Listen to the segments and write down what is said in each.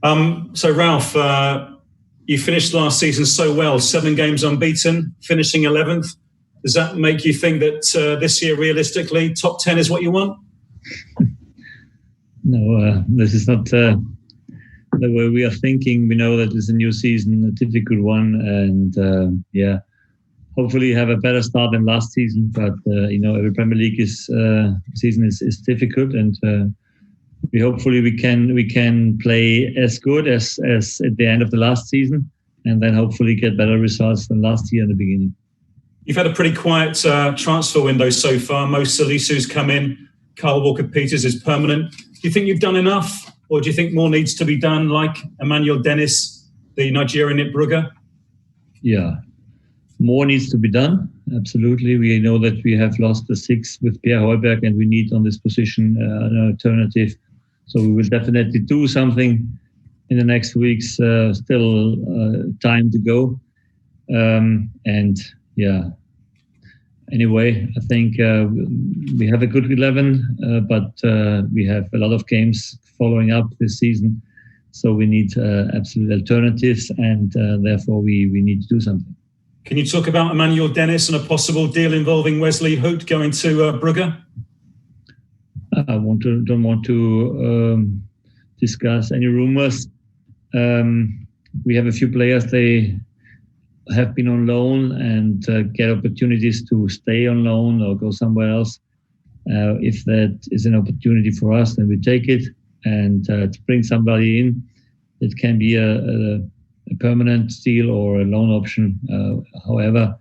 So Ralph, you finished last season so well, 7 games unbeaten, finishing 11th. Does that make you think that this year, realistically, top 10 is what you want? No, this is not the way we are thinking. We know that it's a new season, a difficult one, and hopefully have a better start than last season. But every Premier League season is difficult, and we can play as good as at the end of the last season, and then hopefully get better results than last year in the beginning. You've had a pretty quiet transfer window so far. Mo Salisu's come in. Kyle Walker-Peters is permanent. Do you think you've done enough, or do you think more needs to be done, like Emmanuel Dennis, the Nigerian at Brugge? Yeah, more needs to be done. Absolutely. We know that we have lost the 6 with Pierre Højbjerg, and we need on this position an alternative. So we will definitely do something in the next weeks. Still time to go. Anyway, I think we have a good 11, but we have a lot of games following up this season. So we need absolute alternatives, and therefore we need to do something. Can you talk about Emmanuel Dennis and a possible deal involving Wesley Hoedt going to Brugge? I don't want to discuss any rumors. We have a few players, they have been on loan and get opportunities to stay on loan or go somewhere else. If that is an opportunity for us, then we take it. And to bring somebody in, it can be a permanent deal or a loan option. However,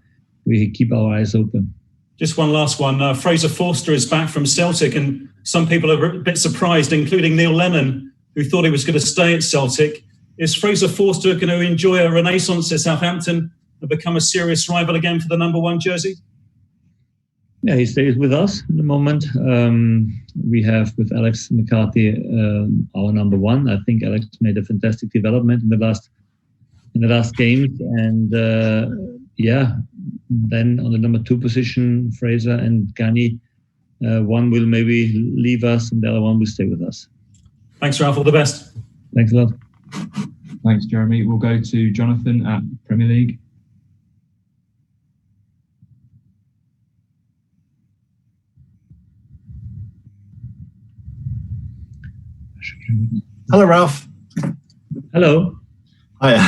we keep our eyes open. Just one last one. Fraser Forster is back from Celtic, and some people are a bit surprised, including Neil Lennon, who thought he was going to stay at Celtic. Is Fraser Forster going to enjoy a renaissance at Southampton and become a serious rival again for the number 1 jersey? Yeah, he stays with us at the moment. We have with Alex McCarthy our number 1. I think Alex made a fantastic development in the last games, and then on the number 2 position, Fraser and Gani, one will maybe leave us and the other one will stay with us. Thanks, Ralph. All the best. Thanks a lot. Thanks, Jeremy. We'll go to Jonathan at Premier League. Hello, Ralph. Hello. Hiya.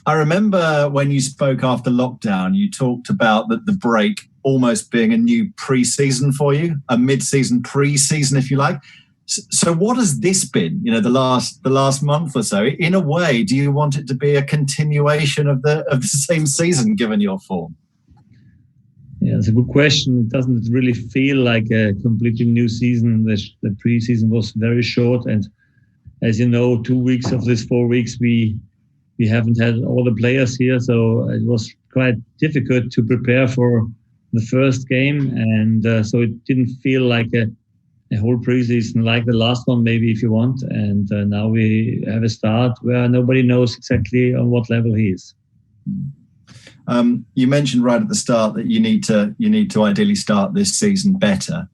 I remember when you spoke after lockdown, you talked about the break almost being a new pre-season for you, a mid-season pre-season, if you like. So what has this been, the last month or so? In a way, do you want it to be a continuation of the same season, given your form? Yeah, it's a good question. It doesn't really feel like a completely new season. The pre-season was very short, and as you know, 2 weeks of this 4 weeks, we haven't had all the players here, so it was quite difficult to prepare for the first game, and so it didn't feel like a whole preseason like the last one, maybe, if you want. And now we have a start where nobody knows exactly on what level he is. You mentioned right at the start that you need to ideally start this season better.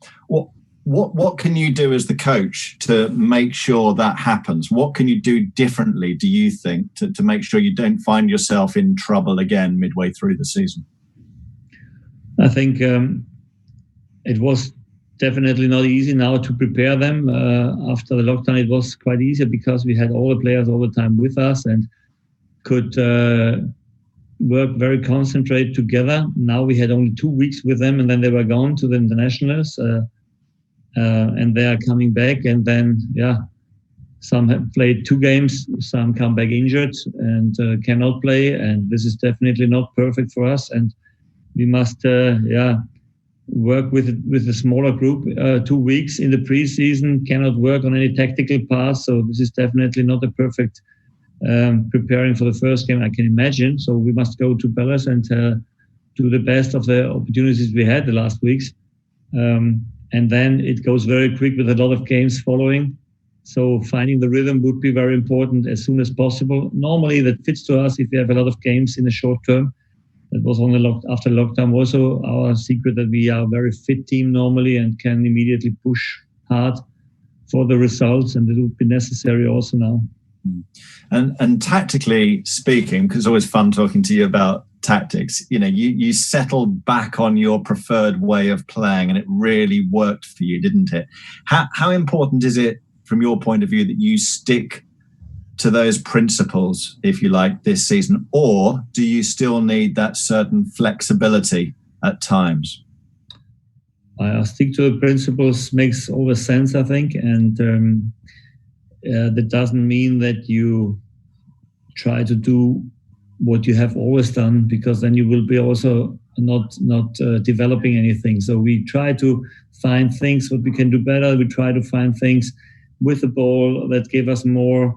What can you do as the coach to make sure that happens? What can you do differently, do you think, to make sure you don't find yourself in trouble again midway through the season? I think it was definitely not easy now to prepare them. After the lockdown, it was quite easier because we had all the players all the time with us and could work very concentrated together. Now we had only 2 weeks with them, and then they were gone to the internationals. And they are coming back, and then some have played 2 games, some come back injured and cannot play, and this is definitely not perfect for us, and we must work with a smaller group. 2 weeks in the preseason cannot work on any tactical pass, so this is definitely not a perfect preparing for the first game, I can imagine. So we must go to Palace and do the best of the opportunities we had the last weeks. And then it goes very quick with a lot of games following. So finding the rhythm would be very important as soon as possible. Normally that fits to us if we have a lot of games in the short term. That was only after lockdown also our secret, that we are a very fit team normally and can immediately push hard for the results, and it would be necessary also now. And tactically speaking, because it's always fun talking to you about tactics, you settled back on your preferred way of playing, and it really worked for you, didn't it? How important is it from your point of view that you stick to those principles, if you like, this season, or do you still need that certain flexibility at times? I stick to the principles, makes all the sense, I think, and that doesn't mean that you try to do what you have always done, because then you will be also not developing anything. So we try to find things what we can do better. We try to find things with the ball that give us more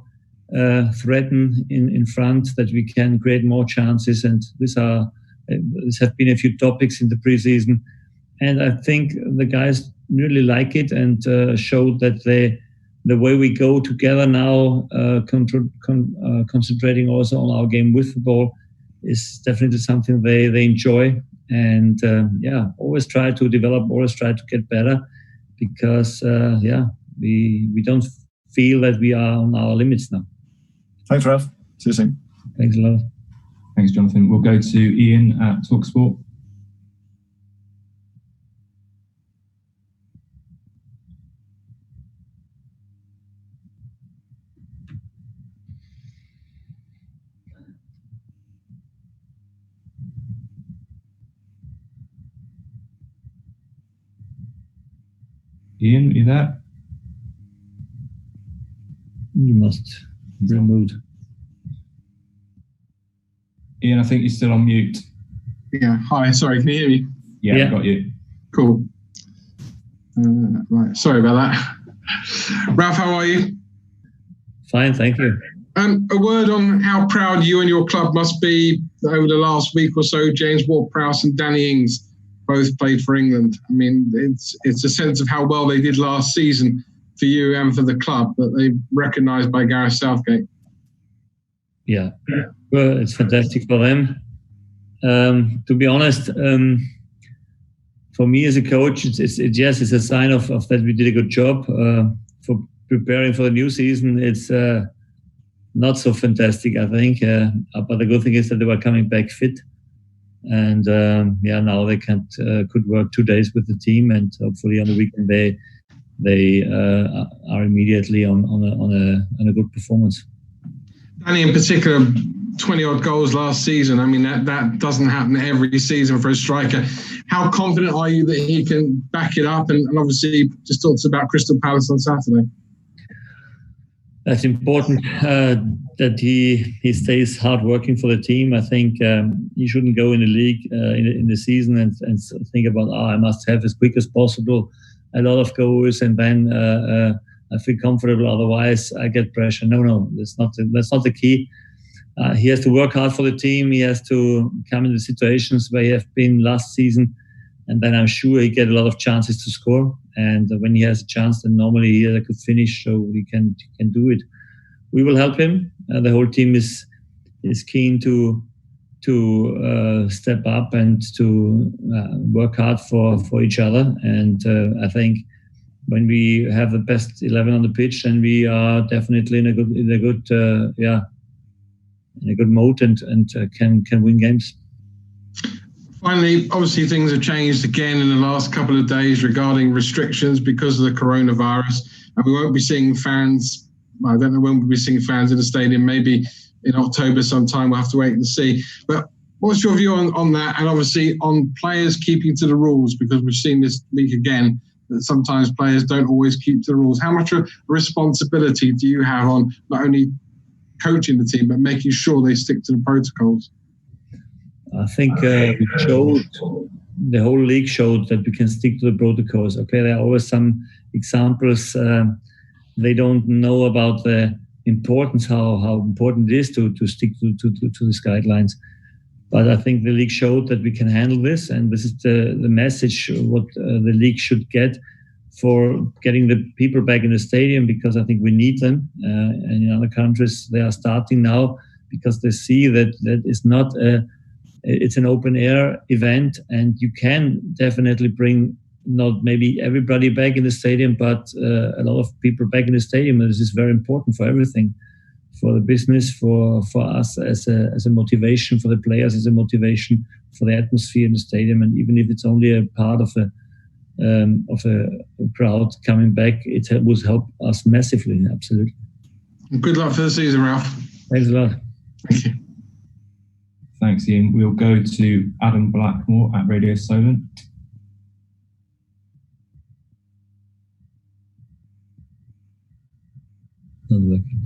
threaten in front, that we can create more chances. And this have been a few topics in the preseason. And I think the guys really like it and showed that the way we go together now, concentrating also on our game with the ball, is definitely something they enjoy. And always try to develop, always try to get better, because we don't feel that we are on our limits now. Thanks, Ralph. See you soon. Thanks a lot. Thanks, Jonathan. We'll go to Ian at TalkSport. Ian, are you there? You must remove. Ian, I think you're still on mute. Yeah. Hi. Sorry. Can you hear me? Yeah. Got you. Cool. Right. Sorry about that. Ralph, how are you? Fine, thank you. A word on how proud you and your club must be over the last week or so. James Ward-Prowse and Danny Ings both played for England. I mean, it's a sense of how well they did last season for you and for the club that they recognised by Gareth Southgate. Yeah. Well, it's fantastic for them. To be honest, for me as a coach, it's a sign of that we did a good job. For preparing for the new season, it's not so fantastic, I think. But the good thing is that they were coming back fit. And now they could work 2 days with the team, and hopefully on the weekend they are immediately on a good performance. Danny, in particular, 20-odd goals last season. I mean, that doesn't happen every season for a striker. How confident are you that he can back it up? And obviously, just talked about Crystal Palace on Saturday. That's important that he stays hard working for the team. I think he shouldn't go in the league in the season and think about I must have as quick as possible a lot of goals, and then I feel comfortable. Otherwise, I get pressure. No, that's not the key. He has to work hard for the team. He has to come into situations where he have been last season, and then I'm sure he get a lot of chances to score. And when he has a chance, then normally he could finish, so he can do it. We will help him. The whole team is keen to step up and to work hard for each other. And I think when we have the best 11 on the pitch, then we are definitely in a good mode and can win games. Finally, obviously things have changed again in the last couple of days regarding restrictions because of the coronavirus, and we won't be seeing fans. I don't know when we'll be seeing fans in the stadium. Maybe in October sometime. We'll have to wait and see. But what's your view on that, and obviously on players keeping to the rules, because we've seen this week again that sometimes players don't always keep to the rules. How much a responsibility do you have on not only coaching the team but making sure they stick to the protocols? I think the whole league showed that we can stick to the protocols. Okay, there are always some examples. They don't know about the importance, how important it is to stick to these guidelines. But I think the league showed that we can handle this, and this is the message what the league should get for getting the people back in the stadium, because I think we need them. And in other countries, they are starting now because they see that it's not it's an open air event, and you can definitely bring not maybe everybody back in the stadium, but a lot of people back in the stadium. And this is very important for everything, for the business, for us as a motivation, for the players as a motivation, for the atmosphere in the stadium. And even if it's only a part of a crowd coming back, it would help us massively. Absolutely. Good luck for the season, Ralph. Thanks a lot. Thank you. Thanks, Ian. We'll go to Adam Blackmore at Radio Solent.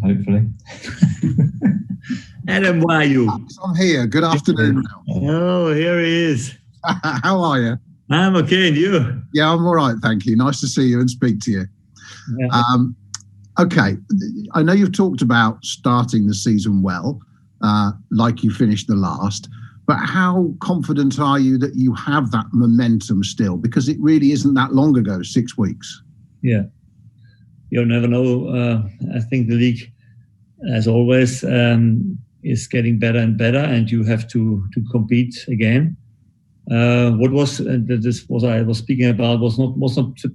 Hopefully. Adam, where are you? I'm here. Good afternoon, Ralph. Oh, here he is. How are you? I'm okay, and you? Yeah, I'm all right, thank you. Nice to see you and speak to you. Yeah. Okay, I know you've talked about starting the season well, like you finished the last, but how confident are you that you have that momentum still? Because it really isn't that long ago, 6 weeks. Yeah. You'll never know. I think the league, as always, is getting better and better, and you have to compete again. What was I was speaking about was not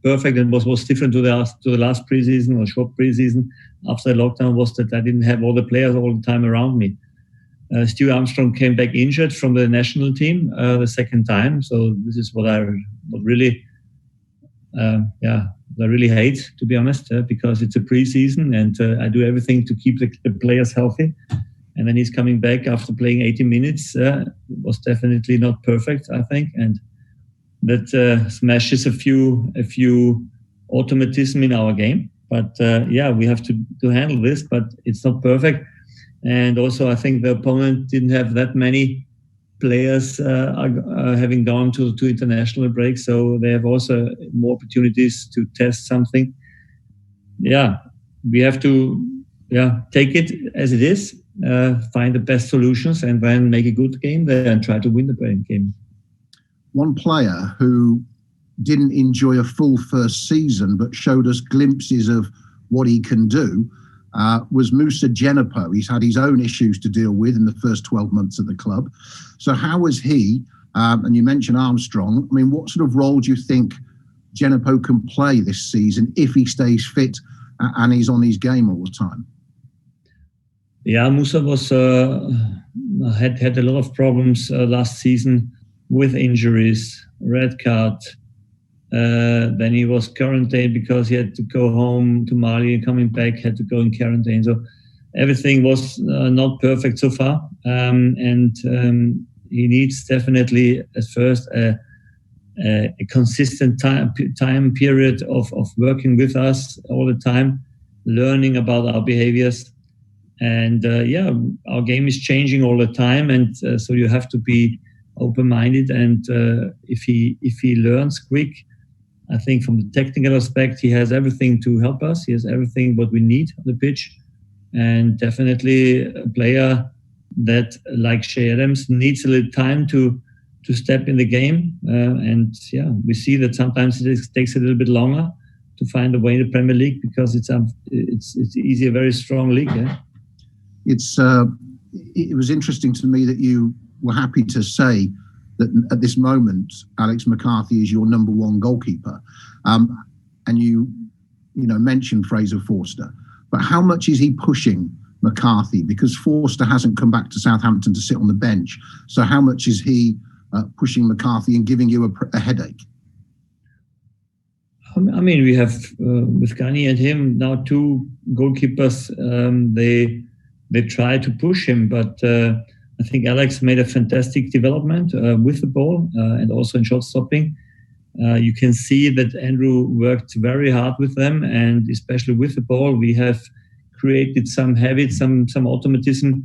perfect, and was different to the last preseason or short preseason after the lockdown, was that I didn't have all the players all the time around me. Stu Armstrong came back injured from the national team the second time, so this is what I really hate, to be honest, because it's a preseason and I do everything to keep the players healthy. And then he's coming back after playing 80 minutes. It was definitely not perfect, I think, and that smashes a few automatism in our game. But we have to handle this. But it's not perfect. And also, I think the opponent didn't have that many players having gone to international break, so they have also more opportunities to test something. Yeah, we have to take it as it is. Find the best solutions and then make a good game there and try to win the game. One player who didn't enjoy a full first season but showed us glimpses of what he can do was Moussa Djenepo. He's had his own issues to deal with in the first 12 months at the club. So how was he? And you mentioned Armstrong. I mean, what sort of role do you think Djenepo can play this season if he stays fit and he's on his game all the time? Yeah, Moussa was had a lot of problems last season with injuries, red card. Then he was quarantined because he had to go home to Mali, and coming back had to go in quarantine. So everything was not perfect so far. And he needs definitely at first a consistent time period of working with us all the time, learning about our behaviors. And our game is changing all the time, and so you have to be open-minded. And if he learns quick, I think from the technical aspect, he has everything to help us. He has everything what we need on the pitch, and definitely a player that, like Shea Adams, needs a little time to step in the game. We see that sometimes it takes a little bit longer to find a way in the Premier League because it's easy, a very strong league. Yeah? It was interesting to me that you were happy to say that at this moment, Alex McCarthy is your number one goalkeeper. And you mentioned Fraser Forster. But how much is he pushing McCarthy? Because Forster hasn't come back to Southampton to sit on the bench. So how much is he pushing McCarthy and giving you a headache? I mean, we have with Gani and him now two goalkeepers. They try to push him, but I think Alex made a fantastic development with the ball and also in shot stopping. You can see that Andrew worked very hard with them, and especially with the ball, we have created some habits, some automatism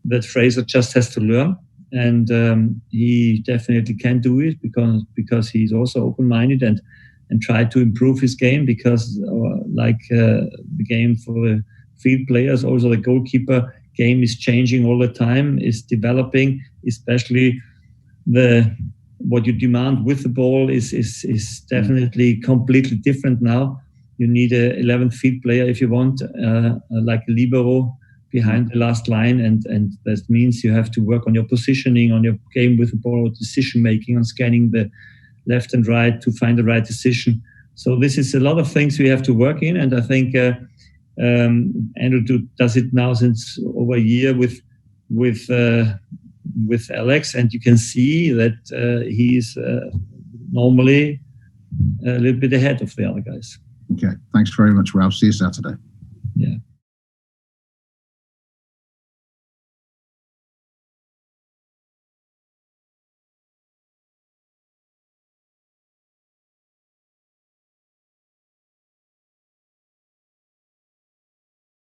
that Fraser just has to learn. And he definitely can do it because he's also open-minded and try to improve his game, because the game for the field players, also the goalkeeper game is changing all the time, is developing, especially what you demand with the ball is definitely completely different now. You need an 11th field player if you want, like a libero behind the last line, and that means you have to work on your positioning, on your game with the ball, decision making, on scanning the left and right to find the right decision. So this is a lot of things we have to work in, and I think Andrew does it now since over a year with Alex, and you can see that he's normally a little bit ahead of the other guys. Okay, thanks very much, Ralph. See you Saturday.